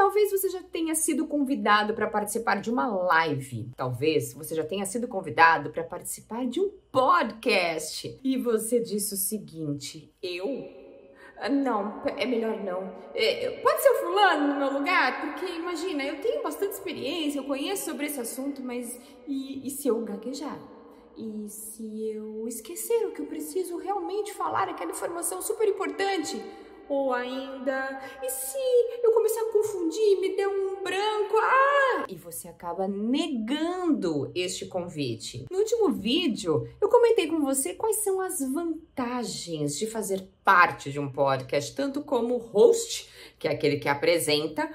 Talvez você já tenha sido convidado para participar de uma live. Talvez você já tenha sido convidado para participar de um podcast. E você disse o seguinte: não, é melhor não. Pode ser o fulano no meu lugar? Porque imagina, eu tenho bastante experiência, eu conheço sobre esse assunto, mas e se eu gaguejar? E se eu esquecer o que eu preciso realmente falar, aquela informação super importante? Ou ainda, e se eu começar a confundir, me der um branco? E você acaba negando este convite. No último vídeo, eu comentei com você quais são as vantagens de fazer parte de um podcast, tanto como host, que é aquele que apresenta,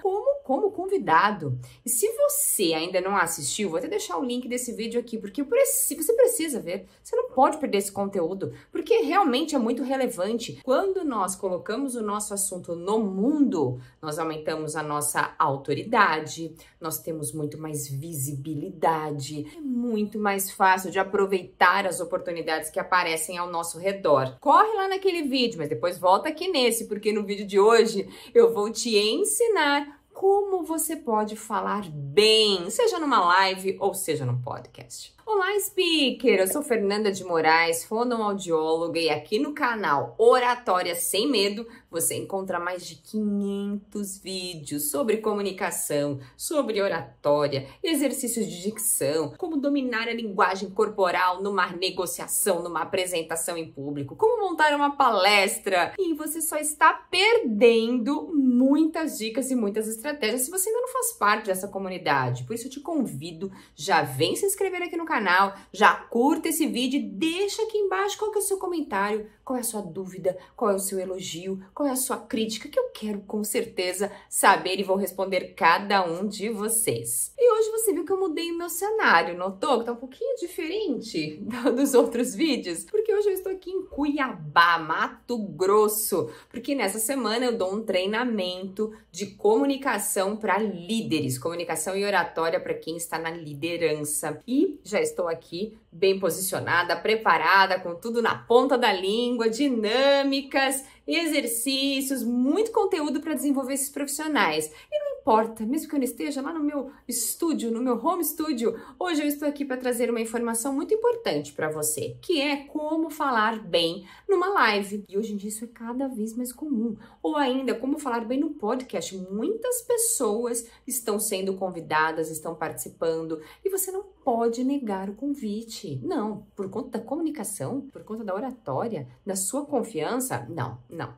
como convidado. E se você ainda não assistiu, vou até deixar o link desse vídeo aqui, porque você precisa ver. Você não pode perder esse conteúdo, porque realmente é muito relevante. Quando nós colocamos o nosso assunto no mundo, nós aumentamos a nossa autoridade, nós temos muito mais visibilidade, é muito mais fácil de aproveitar as oportunidades que aparecem ao nosso redor. Corre lá naquele vídeo, mas depois volta aqui nesse, porque no vídeo de hoje eu vou te ensinar como você pode falar bem, seja numa live ou seja num podcast. Olá, speaker! Eu sou Fernanda de Moraes, fonoaudióloga, e aqui no canal Oratória Sem Medo você encontra mais de 500 vídeos sobre comunicação, sobre oratória, exercícios de dicção, como dominar a linguagem corporal numa negociação, numa apresentação em público, como montar uma palestra. E você só está perdendo muitas dicas e muitas estratégias se você ainda não faz parte dessa comunidade. Por isso eu te convido, já vem se inscrever aqui no canal, já curta esse vídeo e deixa aqui embaixo qual que é o seu comentário, qual é a sua dúvida, qual é o seu elogio, qual é a sua crítica, que eu quero com certeza saber e vou responder cada um de vocês. E hoje você viu que eu mudei o meu cenário, notou? Que tá um pouquinho diferente dos outros vídeos, porque hoje eu estou aqui em Cuiabá, Mato Grosso, porque nessa semana eu dou um treinamento de comunicação para líderes, comunicação e oratória para quem está na liderança. E já estou aqui bem posicionada, preparada, com tudo na ponta da língua, dinâmicas, exercícios, muito conteúdo para desenvolver esses profissionais. E não importa, mesmo que eu não esteja lá no meu estúdio, no meu home studio, hoje eu estou aqui para trazer uma informação muito importante para você, que é como falar bem numa live. E hoje em dia isso é cada vez mais comum. Ou ainda, como falar bem no podcast. Muitas pessoas estão sendo convidadas, estão participando, e você não pode negar o convite. Não, por conta da comunicação, por conta da oratória, da sua confiança,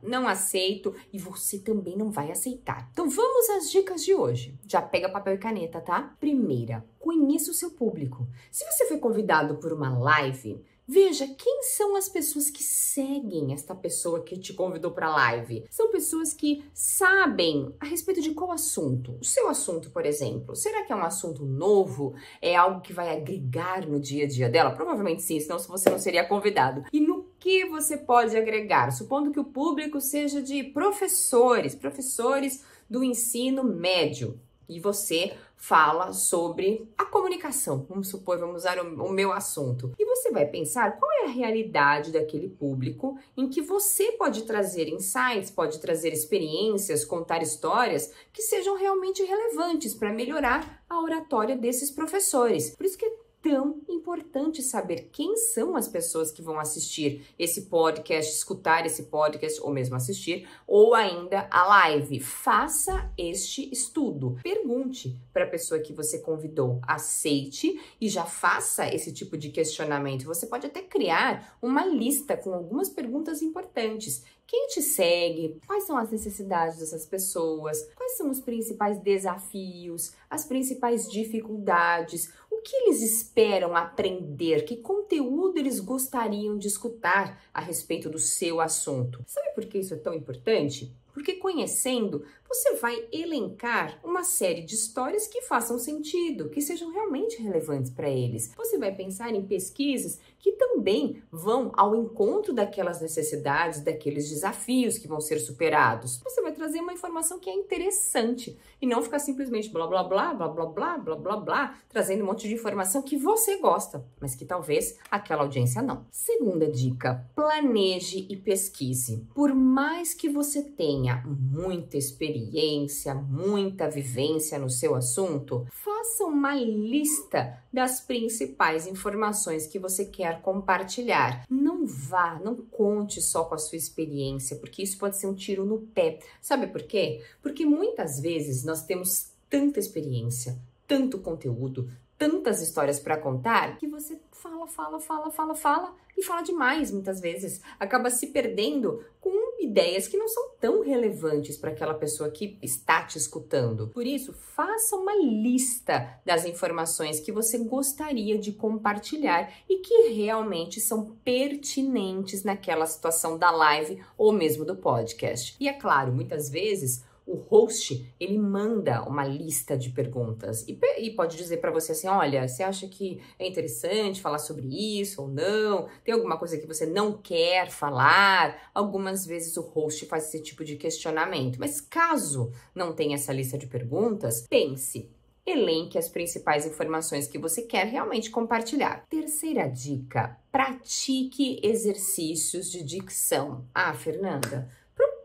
não aceito, e você também não vai aceitar. Então vamos às dicas de hoje. Já pega papel e caneta, tá? Primeira, conheça o seu público. Se você foi convidado por uma live, veja quem são as pessoas que seguem esta pessoa que te convidou para a live. São pessoas que sabem a respeito de qual assunto. O seu assunto, por exemplo, será que é um assunto novo? É algo que vai agregar no dia a dia dela? Provavelmente sim, senão você não seria convidado. E no que você pode agregar? Supondo que o público seja de professores do ensino médio. E você fala sobre a comunicação, vamos supor, vamos usar o meu assunto. E você vai pensar qual é a realidade daquele público em que você pode trazer insights, pode trazer experiências, contar histórias que sejam realmente relevantes para melhorar a oratória desses professores. Por isso que é tão importante saber quem são as pessoas que vão assistir esse podcast, escutar esse podcast, ou mesmo assistir, ou ainda a live. Faça este estudo. Pergunte para a pessoa que você convidou, aceite e já faça esse tipo de questionamento. Você pode até criar uma lista com algumas perguntas importantes. Quem te segue? Quais são as necessidades dessas pessoas? Quais são os principais desafios? As principais dificuldades? O que eles esperam aprender? Que conteúdo eles gostariam de escutar a respeito do seu assunto? Sabe por que isso é tão importante? Porque conhecendo, você vai elencar uma série de histórias que façam sentido, que sejam realmente relevantes para eles. Você vai pensar em pesquisas que também vão ao encontro daquelas necessidades, daqueles desafios que vão ser superados. Você vai trazer uma informação que é interessante e não ficar simplesmente blá blá blá, blá blá blá, blá blá blá, trazendo um monte de informação que você gosta, mas que talvez aquela audiência não. Segunda dica, planeje e pesquise. Por mais que você tenha muita experiência experiência, muita vivência no seu assunto, faça uma lista das principais informações que você quer compartilhar. Não conte só com a sua experiência, porque isso pode ser um tiro no pé. Sabe por quê? Porque muitas vezes nós temos tanta experiência, tanto conteúdo, tantas histórias para contar, que você fala e fala demais muitas vezes. Acaba se perdendo com ideias que não são tão relevantes para aquela pessoa que está te escutando. Por isso, faça uma lista das informações que você gostaria de compartilhar e que realmente são pertinentes naquela situação da live ou mesmo do podcast. E é claro, muitas vezes o host, ele manda uma lista de perguntas e pode dizer para você assim, olha, você acha que é interessante falar sobre isso ou não? Tem alguma coisa que você não quer falar? Algumas vezes o host faz esse tipo de questionamento. Mas caso não tenha essa lista de perguntas, pense. Elenque as principais informações que você quer realmente compartilhar. Terceira dica, pratique exercícios de dicção. Ah, Fernanda,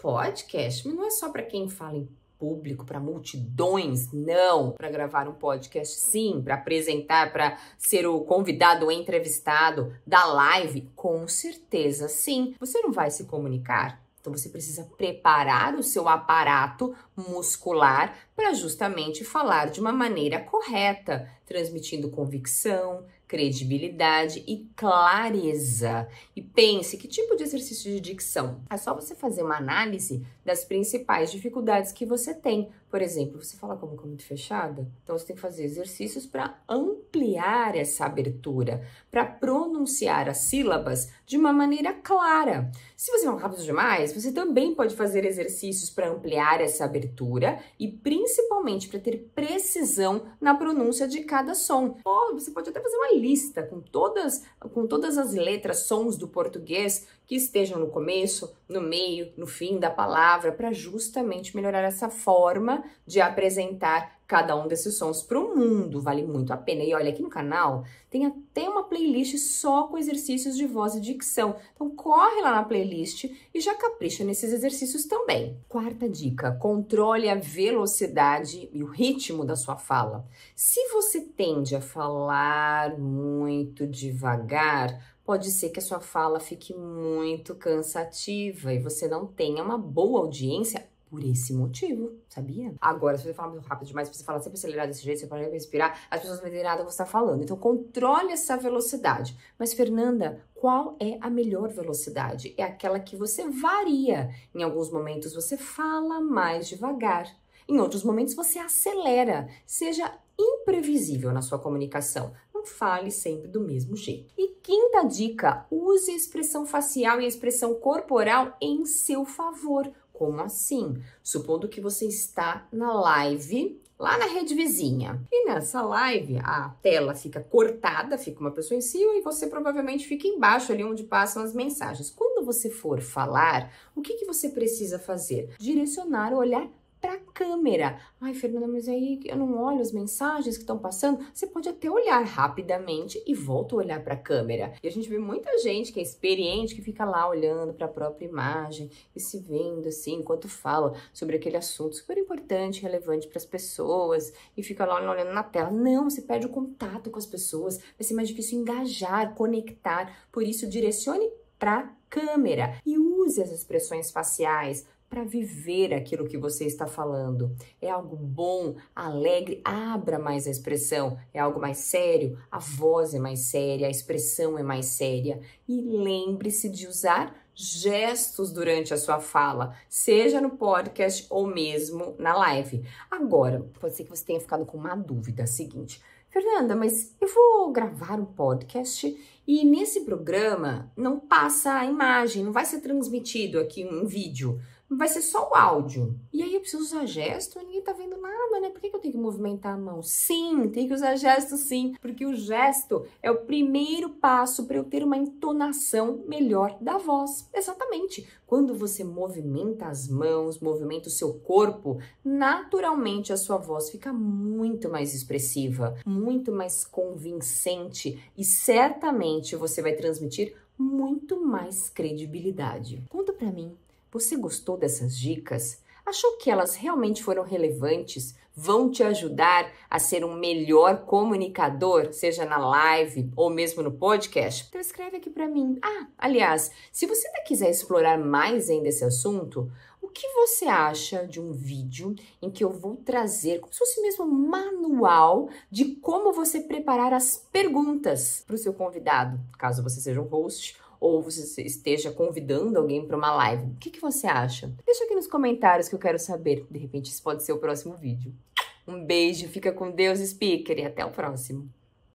podcast, mas não é só para quem fala em público, para multidões, não. Para gravar um podcast, sim. Para apresentar, para ser o convidado ou entrevistado da live, com certeza, sim. Você não vai se comunicar? Então, você precisa preparar o seu aparato muscular para justamente falar de uma maneira correta, transmitindo convicção, credibilidade e clareza. E pense, que tipo de exercício de dicção? É só você fazer uma análise das principais dificuldades que você tem. Por exemplo, você fala com a boca muito fechada, então você tem que fazer exercícios para ampliar essa abertura, para pronunciar as sílabas de uma maneira clara. Se você fala rápido demais, você também pode fazer exercícios para ampliar essa abertura e principalmente para ter precisão na pronúncia de cada som. Ou você pode até fazer uma lista com todas as letras, sons do português que estejam no começo, no meio, no fim da palavra, para justamente melhorar essa forma de apresentar cada um desses sons para o mundo. Vale muito a pena. E olha, aqui no canal tem até uma playlist só com exercícios de voz e dicção. Então corre lá na playlist e já capricha nesses exercícios também. Quarta dica, controle a velocidade e o ritmo da sua fala. Se você tende a falar muito devagar, pode ser que a sua fala fique muito cansativa e você não tenha uma boa audiência por esse motivo, sabia? Agora, se você falar muito rápido demais, se você falar sempre acelerado desse jeito, você pode respirar, as pessoas não vão entender nada que você está falando. Então, controle essa velocidade. Mas, Fernanda, qual é a melhor velocidade? É aquela que você varia. Em alguns momentos, você fala mais devagar. Em outros momentos, você acelera. Seja imprevisível na sua comunicação. Não fale sempre do mesmo jeito. E quinta dica, use a expressão facial e a expressão corporal em seu favor. Como assim? Supondo que você está na live lá na rede vizinha. E nessa live, a tela fica cortada, fica uma pessoa em cima e você provavelmente fica embaixo ali onde passam as mensagens. Quando você for falar, o que você precisa fazer? Direcionar o olhar para a câmera. Ai, Fernanda, mas aí eu não olho as mensagens que estão passando. Você pode até olhar rapidamente e volta a olhar para a câmera. E a gente vê muita gente que é experiente, que fica lá olhando para a própria imagem e se vendo assim, enquanto fala sobre aquele assunto super importante, relevante para as pessoas, e fica lá olhando na tela. Não, você perde o contato com as pessoas, vai ser mais difícil engajar, conectar. Por isso, direcione para a câmera e use as expressões faciais para viver aquilo que você está falando. É algo bom, alegre, abra mais a expressão. É algo mais sério, a voz é mais séria, a expressão é mais séria. E lembre-se de usar gestos durante a sua fala, seja no podcast ou mesmo na live. Agora, pode ser que você tenha ficado com uma dúvida, seguinte: Fernanda, mas eu vou gravar um podcast e nesse programa não passa a imagem, não vai ser transmitido aqui um vídeo. Vai ser só o áudio. E aí eu preciso usar gesto, ninguém tá vendo nada, né? Por que eu tenho que movimentar a mão? Sim, tem que usar gesto sim, porque o gesto é o primeiro passo para eu ter uma entonação melhor da voz. Exatamente. Quando você movimenta as mãos, movimenta o seu corpo, naturalmente a sua voz fica muito mais expressiva, muito mais convincente e certamente você vai transmitir muito mais credibilidade. Conta pra mim. Você gostou dessas dicas? Achou que elas realmente foram relevantes? Vão te ajudar a ser um melhor comunicador, seja na live ou mesmo no podcast? Então escreve aqui para mim. Aliás, se você quiser explorar mais ainda esse assunto, o que você acha de um vídeo em que eu vou trazer, como se fosse mesmo um manual de como você preparar as perguntas para o seu convidado, caso você seja um host ou você esteja convidando alguém para uma live? O que você acha? Deixa aqui nos comentários que eu quero saber. De repente, isso pode ser o próximo vídeo. Um beijo, fica com Deus, speaker, e até o próximo.